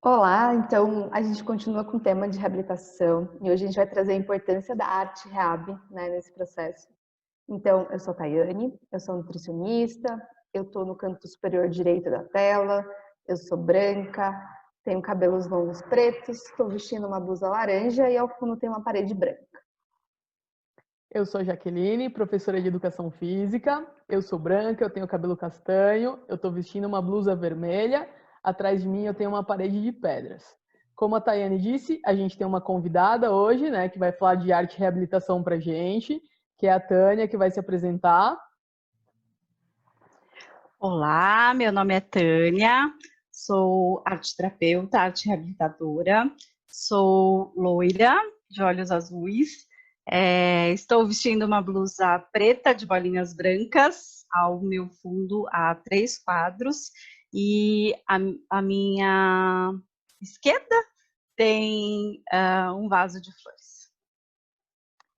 Olá, então a gente continua com o tema de reabilitação e hoje a gente vai trazer a importância da arte reab, né, nesse processo. Então, eu sou a Tayane, eu sou nutricionista, eu estou no canto superior direito da tela, eu sou branca, tenho cabelos longos pretos, estou vestindo uma blusa laranja e ao fundo tem uma parede branca. Eu sou a Jaqueline, professora de Educação Física. Eu sou branca, eu tenho cabelo castanho, eu estou vestindo uma blusa vermelha. Atrás de mim eu tenho uma parede de pedras. Como a Tayane disse, a gente tem uma convidada hoje, né, que vai falar de arte e reabilitação pra gente, que é a Tânia, que vai se apresentar. Olá, meu nome é Tânia, sou arte-terapeuta, arte-reabilitadora, sou loira, de olhos azuis, estou vestindo uma blusa preta de bolinhas brancas, ao meu fundo há 3 quadros, e a minha esquerda tem um vaso de flores.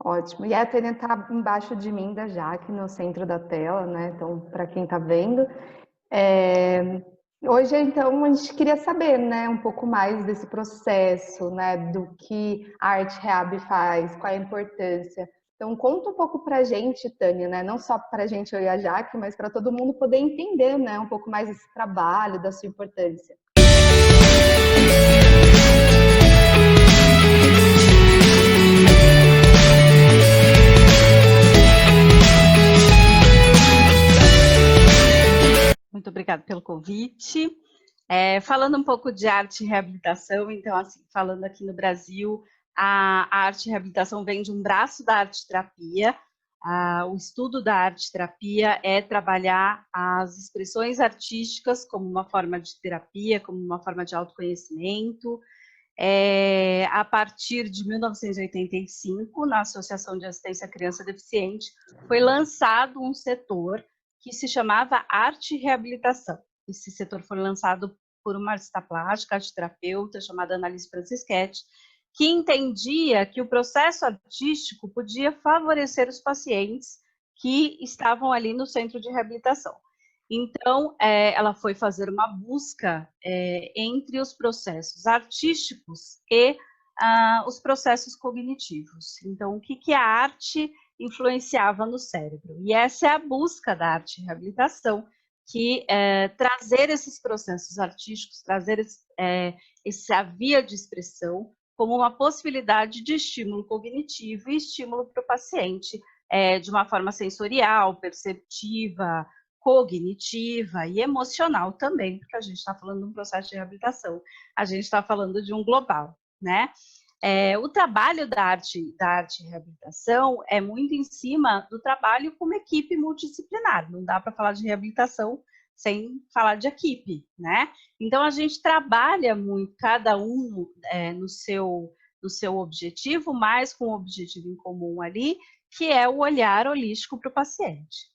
Ótimo. E a Tânia está embaixo de mim da Jaque, no centro da tela, né? Então, para quem está vendo. Hoje, então, a gente queria saber, né, um pouco mais desse processo, né, do que a Arte Reab faz, qual é a importância. Então, conta um pouco para a gente, Tânia, né, não só para a gente, eu e a Jaque, mas para todo mundo poder entender, né, um pouco mais desse trabalho, da sua importância. Muito obrigada pelo convite. Falando um pouco de arte e reabilitação, então, assim, falando aqui no Brasil, a arte e reabilitação vem de um braço da arte-terapia. O estudo da arte-terapia é trabalhar as expressões artísticas como uma forma de terapia, como uma forma de autoconhecimento. A partir de 1985, na Associação de Assistência à Criança Deficiente, foi lançado um setor que se chamava Arte e Reabilitação. Esse setor foi lançado por uma artista plástica, arte-terapeuta, chamada Annalise Francischetti, que entendia que o processo artístico podia favorecer os pacientes que estavam ali no centro de reabilitação. Então, ela foi fazer uma busca entre os processos artísticos e os processos cognitivos. Então, o que a arte influenciava no cérebro? E essa é a busca da arte e reabilitação, que trazer esses processos artísticos, trazer essa via de expressão como uma possibilidade de estímulo cognitivo e estímulo para o paciente, de uma forma sensorial, perceptiva, cognitiva e emocional também, porque a gente está falando de um processo de reabilitação, a gente está falando de um global, né? O trabalho da arte e reabilitação é muito em cima do trabalho como equipe multidisciplinar, não dá para falar de reabilitação sem falar de equipe, né? Então, a gente trabalha muito, cada um no seu objetivo, mas com um objetivo em comum ali, que é o olhar holístico para o paciente.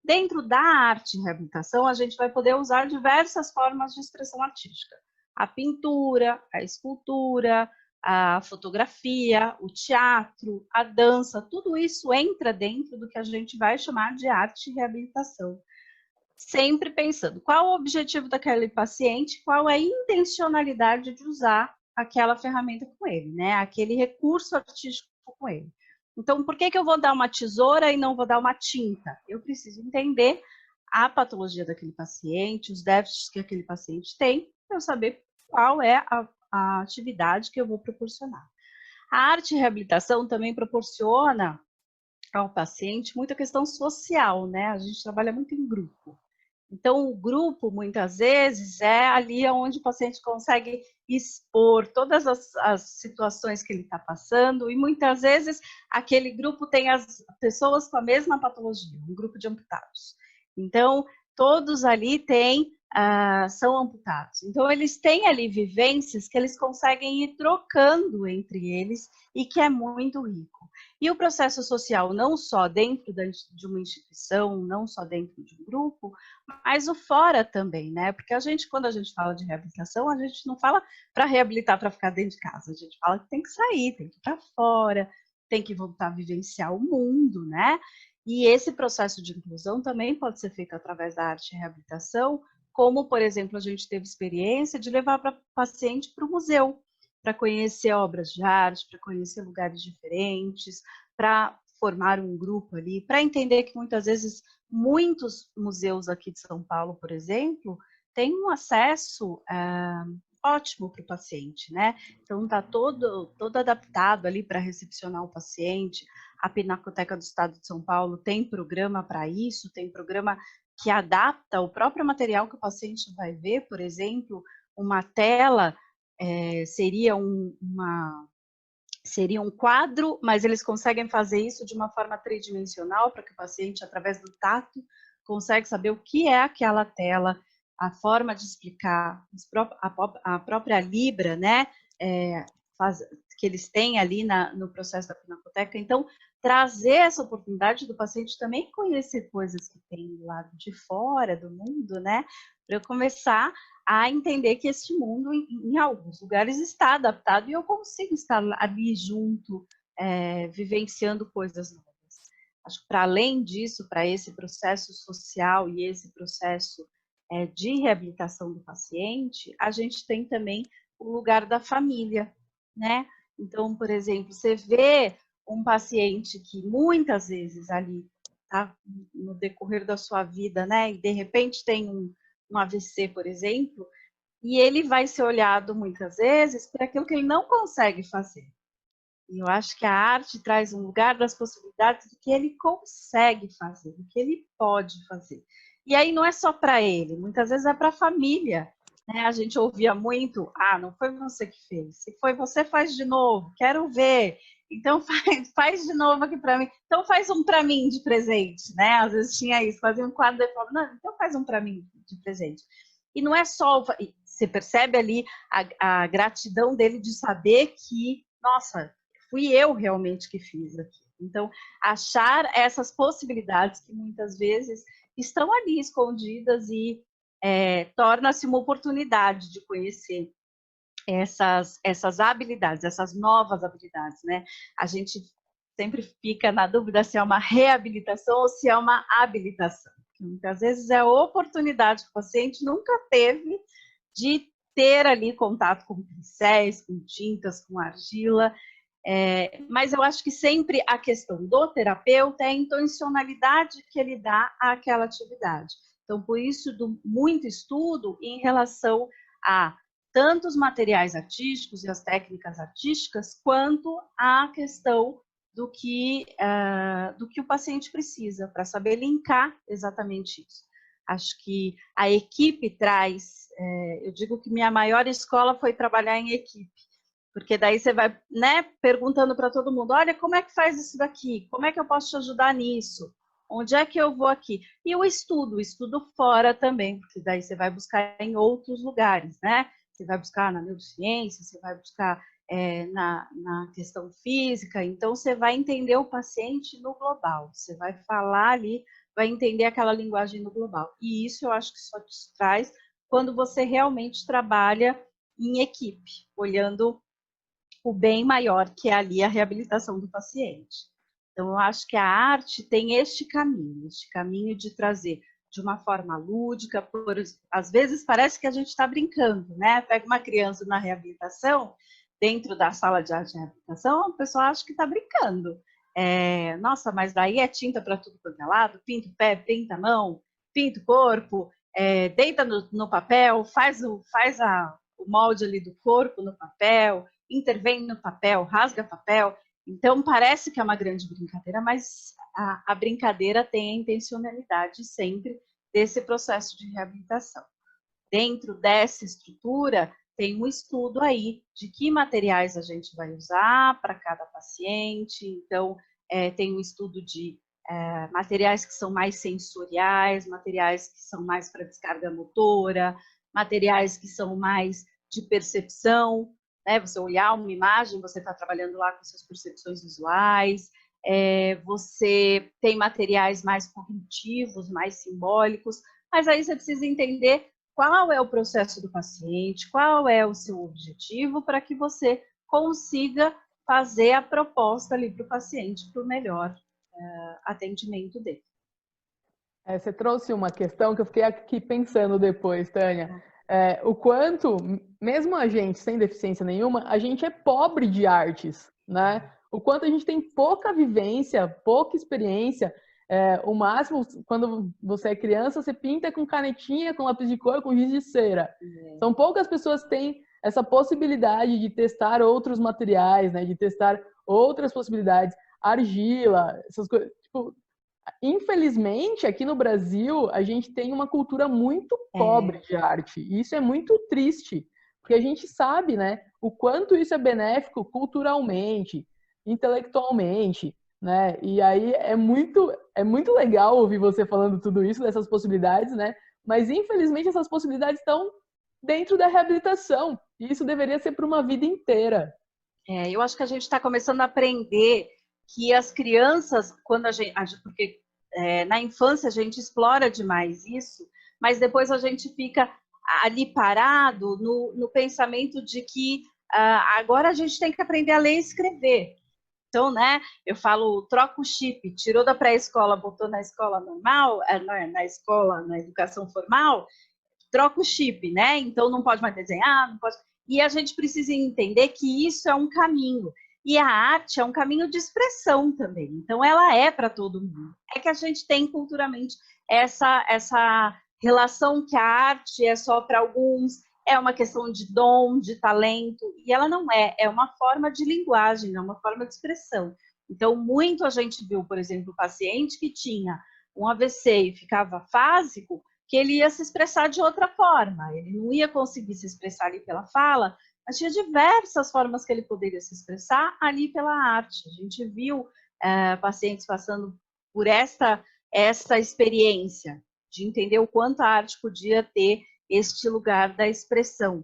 Dentro da arte e reabilitação, a gente vai poder usar diversas formas de expressão artística. A pintura, a escultura, a fotografia, o teatro, a dança, tudo isso entra dentro do que a gente vai chamar de arte e reabilitação. Sempre pensando qual o objetivo daquele paciente, qual é a intencionalidade de usar aquela ferramenta com ele, né? Aquele recurso artístico com ele. Então, por que eu vou dar uma tesoura e não vou dar uma tinta? Eu preciso entender a patologia daquele paciente, os déficits que aquele paciente tem, para eu saber qual é a atividade que eu vou proporcionar. A arte e reabilitação também proporciona ao paciente muita questão social, né? A gente trabalha muito em grupo. Então, o grupo, muitas vezes, é ali onde o paciente consegue expor todas as situações que ele está passando, e muitas vezes aquele grupo tem as pessoas com a mesma patologia, um grupo de amputados. Então, todos ali são amputados. Então, eles têm ali vivências que eles conseguem ir trocando entre eles e que é muito rico. E o processo social, não só dentro de uma instituição, não só dentro de um grupo, mas o fora também, né? Porque quando a gente fala de reabilitação, a gente não fala para reabilitar para ficar dentro de casa, a gente fala que tem que sair, tem que ir para fora, tem que voltar a vivenciar o mundo, né? E esse processo de inclusão também pode ser feito através da arte e reabilitação, como, por exemplo, a gente teve experiência de levar para o paciente para o museu, para conhecer obras de arte, para conhecer lugares diferentes, para formar um grupo ali, para entender que muitas vezes muitos museus aqui de São Paulo, por exemplo, têm um acesso ótimo para o paciente, né? Então está todo adaptado ali para recepcionar o paciente. A Pinacoteca do Estado de São Paulo tem programa para isso, tem programa que adapta o próprio material que o paciente vai ver, por exemplo, uma tela seria um quadro, mas eles conseguem fazer isso de uma forma tridimensional para que o paciente, através do tato, consegue saber o que é aquela tela, a forma de explicar, a própria Libra, né, que eles têm ali no processo da Pinacoteca. Então, trazer essa oportunidade do paciente também conhecer coisas que tem do lado de fora do mundo, né, para eu começar a entender que este mundo, em alguns lugares, está adaptado e eu consigo estar ali junto, vivenciando coisas novas. Acho que, para além disso, para esse processo social e esse processo de reabilitação do paciente, a gente tem também o lugar da família, né? Então, por exemplo, você vê um paciente que muitas vezes ali, tá, no decorrer da sua vida, né, e de repente tem um AVC, por exemplo, e ele vai ser olhado muitas vezes por aquilo que ele não consegue fazer. E eu acho que a arte traz um lugar das possibilidades do que ele consegue fazer, do que ele pode fazer. E aí não é só para ele, muitas vezes é para a família. Né? A gente ouvia muito, não foi você que fez. Se foi você, faz de novo, quero ver. Então faz de novo aqui para mim. Então faz um para mim de presente. Né? Às vezes tinha isso, fazia um quadro e falava, não, então faz um para mim de presente. E não é só, você percebe ali a gratidão dele de saber que, nossa, fui eu realmente que fiz aqui. Então, achar essas possibilidades que muitas vezes estão ali escondidas e torna-se uma oportunidade de conhecer essas habilidades, essas novas habilidades, né? A gente sempre fica na dúvida se é uma reabilitação ou se é uma habilitação. Muitas vezes é a oportunidade que o paciente nunca teve de ter ali contato com pincéis, com tintas, com argila, mas eu acho que sempre a questão do terapeuta é a intencionalidade que ele dá àquela atividade. Então, por isso, muito estudo em relação a tanto os materiais artísticos e as técnicas artísticas, quanto a questão do que o paciente precisa, para saber linkar exatamente isso. Acho que a equipe traz, eu digo que minha maior escola foi trabalhar em equipe, porque daí você vai, né, perguntando para todo mundo, olha, como é que faz isso daqui? Como é que eu posso te ajudar nisso? Onde é que eu vou aqui? E o estudo fora também, porque daí você vai buscar em outros lugares, né? Você vai buscar na neurociência, você vai buscar na questão física, então você vai entender o paciente no global, você vai falar ali, vai entender aquela linguagem no global. E isso eu acho que só te traz quando você realmente trabalha em equipe, olhando o bem maior, que é ali a reabilitação do paciente. Então, eu acho que a arte tem este caminho de trazer de uma forma lúdica, às vezes parece que a gente está brincando, né? Pega uma criança na reabilitação, dentro da sala de arte e reabilitação, a pessoa acha que está brincando. Nossa, mas daí é tinta para tudo quanto é lado, pinta o pé, pinta a mão, pinta o corpo, deita no papel, faz o molde ali do corpo no papel, intervém no papel, rasga papel. Então, parece que é uma grande brincadeira, mas a brincadeira tem a intencionalidade sempre desse processo de reabilitação. Dentro dessa estrutura, tem um estudo aí de que materiais a gente vai usar para cada paciente. Então, tem um estudo de materiais que são mais sensoriais, materiais que são mais para descarga motora, materiais que são mais de percepção, né? Você olhar uma imagem, você está trabalhando lá com suas percepções visuais, você tem materiais mais cognitivos, mais simbólicos, mas aí você precisa entender qual é o processo do paciente, qual é o seu objetivo, para que você consiga fazer a proposta ali para o paciente, para o melhor atendimento dele. Você trouxe uma questão que eu fiquei aqui pensando depois, Tânia. O quanto, mesmo a gente sem deficiência nenhuma, a gente é pobre de artes, né? O quanto a gente tem pouca vivência, pouca experiência. O máximo, quando você é criança, você pinta com canetinha, com lápis de cor, com giz de cera. São poucas pessoas que têm essa possibilidade de testar outros materiais, né? De testar outras possibilidades. Argila, essas coisas. Tipo, infelizmente, aqui no Brasil, a gente tem uma cultura muito pobre de arte. E isso é muito triste, porque a gente sabe, né, o quanto isso é benéfico culturalmente, intelectualmente, né? E aí é muito legal ouvir você falando tudo isso, dessas possibilidades, né? Mas infelizmente essas possibilidades estão dentro da reabilitação. E isso deveria ser para uma vida inteira. Eu acho que a gente está começando a aprender que as crianças, quando porque na infância a gente explora demais isso, mas depois a gente fica ali parado no pensamento de que agora a gente tem que aprender a ler e escrever. Então, né, eu falo, troca o chip, tirou da pré-escola, botou na escola normal, na educação formal, troca o chip, né? Então não pode mais desenhar, não pode... E a gente precisa entender que isso é um caminho. E a arte é um caminho de expressão também. Então ela é para todo mundo. É que a gente tem culturalmente essa relação que a arte é só para alguns, é uma questão de dom, de talento, e ela não é uma forma de linguagem, é uma forma de expressão. Então, muito a gente viu, por exemplo, o paciente que tinha um AVC e ficava afásico, que ele ia se expressar de outra forma, ele não ia conseguir se expressar ali pela fala, mas tinha diversas formas que ele poderia se expressar ali pela arte. A gente viu pacientes passando por esta experiência de entender o quanto a arte podia ter este lugar da expressão.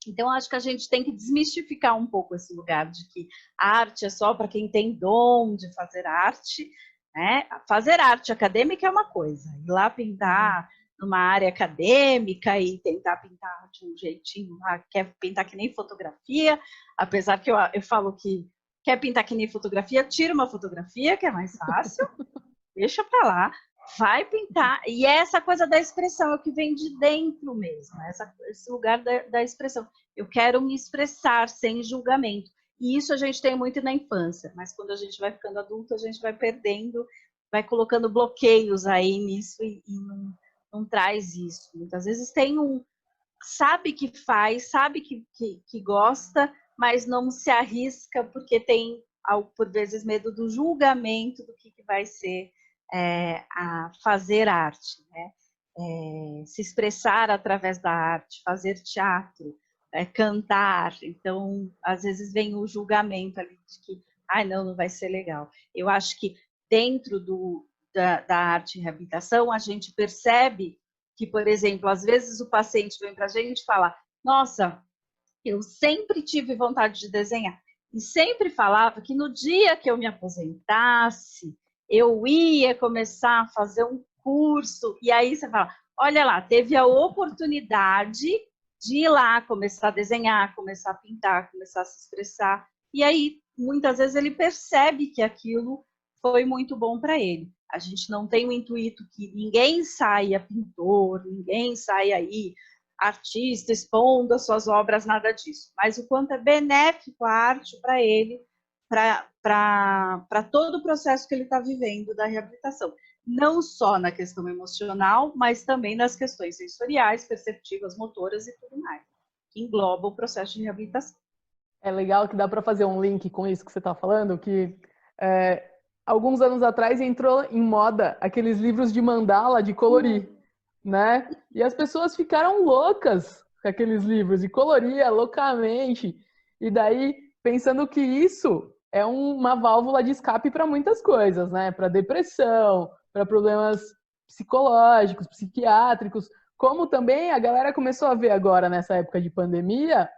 Então, acho que a gente tem que desmistificar um pouco esse lugar de que a arte é só para quem tem dom de fazer arte, né? Fazer arte acadêmica é uma coisa, ir lá pintar numa área acadêmica e tentar pintar de um jeitinho, quer pintar que nem fotografia, apesar que eu falo que quer pintar que nem fotografia, tira uma fotografia, que é mais fácil, deixa para lá, vai pintar. E é essa coisa da expressão, é o que vem de dentro mesmo, esse lugar da expressão. Eu quero me expressar sem julgamento. E isso a gente tem muito na infância, mas quando a gente vai ficando adulto, a gente vai perdendo, vai colocando bloqueios aí nisso e não traz isso. Muitas vezes tem sabe que faz, sabe que gosta, mas não se arrisca porque tem, por vezes, medo do julgamento do que vai ser a fazer arte, né? Se expressar através da arte, fazer teatro, cantar. Então, às vezes vem o julgamento ali de que, não vai ser legal. Eu acho que dentro da arte e reabilitação, a gente percebe que, por exemplo, às vezes o paciente vem para a gente e fala, nossa, eu sempre tive vontade de desenhar. E sempre falava que no dia que eu me aposentasse, eu ia começar a fazer um curso. E aí você fala, olha lá, teve a oportunidade de ir lá, começar a desenhar, começar a pintar, começar a se expressar. E aí, muitas vezes, ele percebe que aquilo foi muito bom para ele. A gente não tem o intuito que ninguém saia pintor, ninguém saia aí artista expondo as suas obras, nada disso. Mas o quanto é benéfico a arte para ele, para todo o processo que ele está vivendo da reabilitação. Não só na questão emocional, mas também nas questões sensoriais, perceptivas, motoras e tudo mais, que engloba o processo de reabilitação. É legal que dá para fazer um link com isso que você está falando, que alguns anos atrás entrou em moda aqueles livros de mandala de colorir, né? E as pessoas ficaram loucas com aqueles livros, e coloria loucamente. E daí, pensando que isso é uma válvula de escape para muitas coisas, né? Para depressão, para problemas psicológicos, psiquiátricos, como também a galera começou a ver agora, nessa época de pandemia,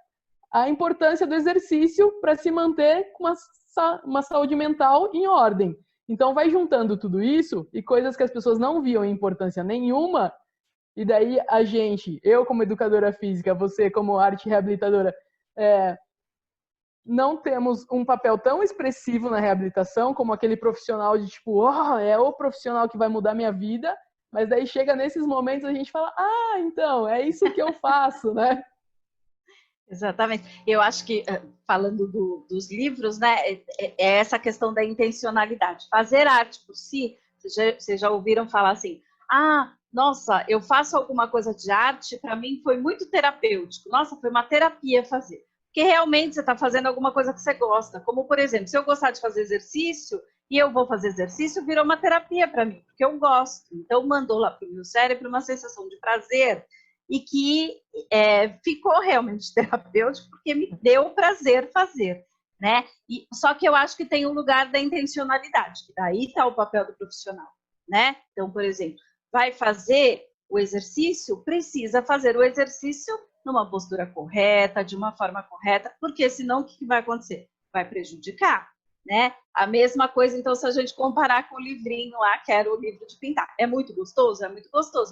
a importância do exercício para se manter com uma saúde mental em ordem. Então, vai juntando tudo isso e coisas que as pessoas não viam importância nenhuma, e daí a gente, eu como educadora física, você como arte reabilitadora, não temos um papel tão expressivo na reabilitação como aquele profissional de tipo, é o profissional que vai mudar minha vida, Mas daí chega nesses momentos a gente fala, ah, então, é isso que eu faço, né? Exatamente. Eu acho que, falando dos livros, né, é essa questão da intencionalidade. Fazer arte por si, vocês já ouviram falar assim, ah, nossa, eu faço alguma coisa de arte, para mim foi muito terapêutico. Nossa, foi uma terapia fazer. Porque realmente você está fazendo alguma coisa que você gosta. Como, por exemplo, se eu gostar de fazer exercício e eu vou fazer exercício, virou uma terapia para mim, porque eu gosto. Então, mandou lá para o meu cérebro uma sensação de prazer e que ficou realmente terapêutico, porque me deu prazer fazer, né? Só que eu acho que tem um lugar da intencionalidade, que daí está o papel do profissional, né? Então, por exemplo, vai fazer o exercício, precisa fazer o exercício numa postura correta, de uma forma correta, porque senão o que vai acontecer? Vai prejudicar, né? A mesma coisa, então, se a gente comparar com o livrinho lá, que era o livro de pintar. É muito gostoso,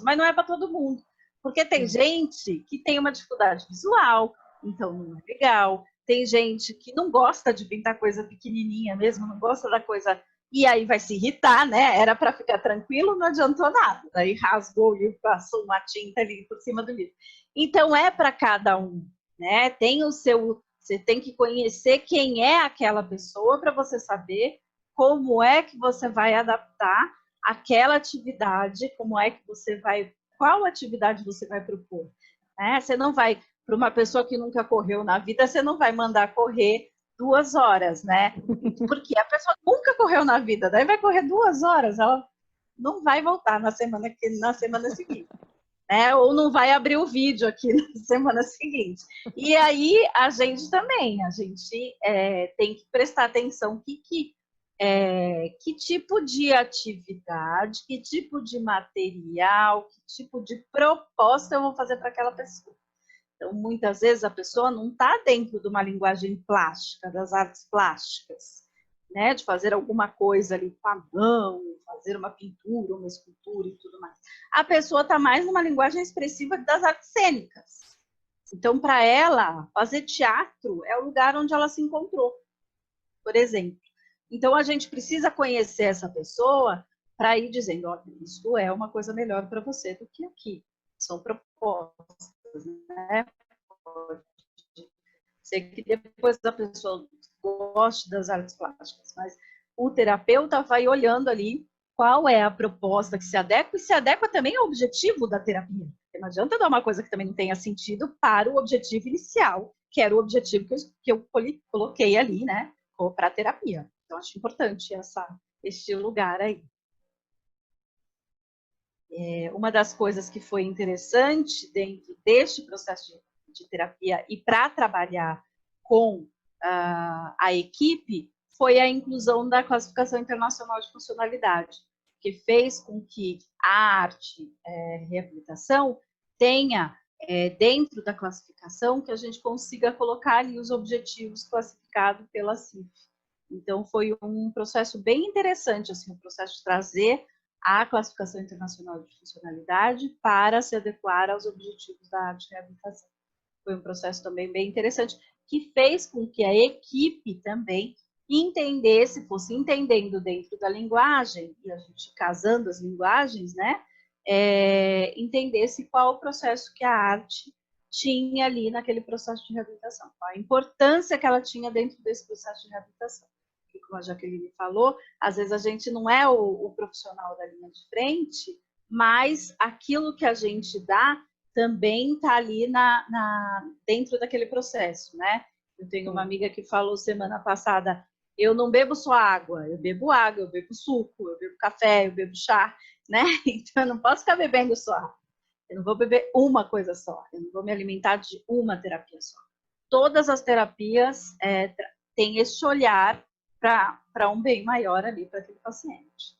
mas não é para todo mundo. Porque tem gente que tem uma dificuldade visual, então não é legal. Tem gente que não gosta de pintar coisa pequenininha mesmo, não gosta da coisa... E aí vai se irritar, né? Era para ficar tranquilo, não adiantou nada. Aí rasgou o livro, passou uma tinta ali por cima do livro. Então é para cada um, né? Tem o seu... Você tem que conhecer quem é aquela pessoa para você saber como é que você vai adaptar aquela atividade, como é que você vai... Qual atividade você vai propor? Você não vai, para uma pessoa que nunca correu na vida, você não vai mandar correr 2 horas, né? Porque a pessoa nunca correu na vida, daí vai correr 2 horas, ela não vai voltar na semana seguinte, né? Ou não vai abrir o vídeo aqui na semana seguinte. E aí a gente também, a gente tem que prestar atenção que tipo de atividade, que tipo de material, que tipo de proposta eu vou fazer para aquela pessoa. Então, muitas vezes a pessoa não está dentro de uma linguagem plástica, das artes plásticas, né? De fazer alguma coisa ali com a mão, fazer uma pintura, uma escultura e tudo mais. A pessoa está mais numa linguagem expressiva das artes cênicas. Então, para ela, fazer teatro é o lugar onde ela se encontrou, por exemplo. Então, a gente precisa conhecer essa pessoa para ir dizendo, ó, isso é uma coisa melhor para você do que aqui. São propostas, né? Pode ser que depois a pessoa goste das artes plásticas, mas o terapeuta vai olhando ali qual é a proposta que se adequa e se adequa também ao objetivo da terapia. Porque não adianta dar uma coisa que também não tenha sentido para o objetivo inicial, que era o objetivo que eu coloquei ali, né, para a terapia. Então, acho importante este lugar aí. Uma das coisas que foi interessante dentro deste processo de terapia e para trabalhar com a equipe foi a inclusão da classificação internacional de funcionalidade, que fez com que a arte reabilitação tenha dentro da classificação que a gente consiga colocar ali os objetivos classificados pela CIF. Então, foi um processo bem interessante, assim, um processo de trazer a classificação internacional de funcionalidade para se adequar aos objetivos da arte e reabilitação. Foi um processo também bem interessante, que fez com que a equipe também entendesse, fosse entendendo dentro da linguagem, e a gente casando as linguagens, né, entendesse qual o processo que a arte tinha ali naquele processo de reabilitação, a importância que ela tinha dentro desse processo de reabilitação. E como a Jaqueline falou, às vezes a gente não é o profissional da linha de frente, mas aquilo que a gente dá também está ali dentro daquele processo, né? Eu tenho uma amiga que falou semana passada, eu não bebo só água, eu bebo suco, eu bebo café, eu bebo chá, né? Então eu não posso ficar bebendo só água. Eu não vou beber uma coisa só, eu não vou me alimentar de uma terapia só. Todas as terapias têm esse olhar para um bem maior ali para aquele paciente.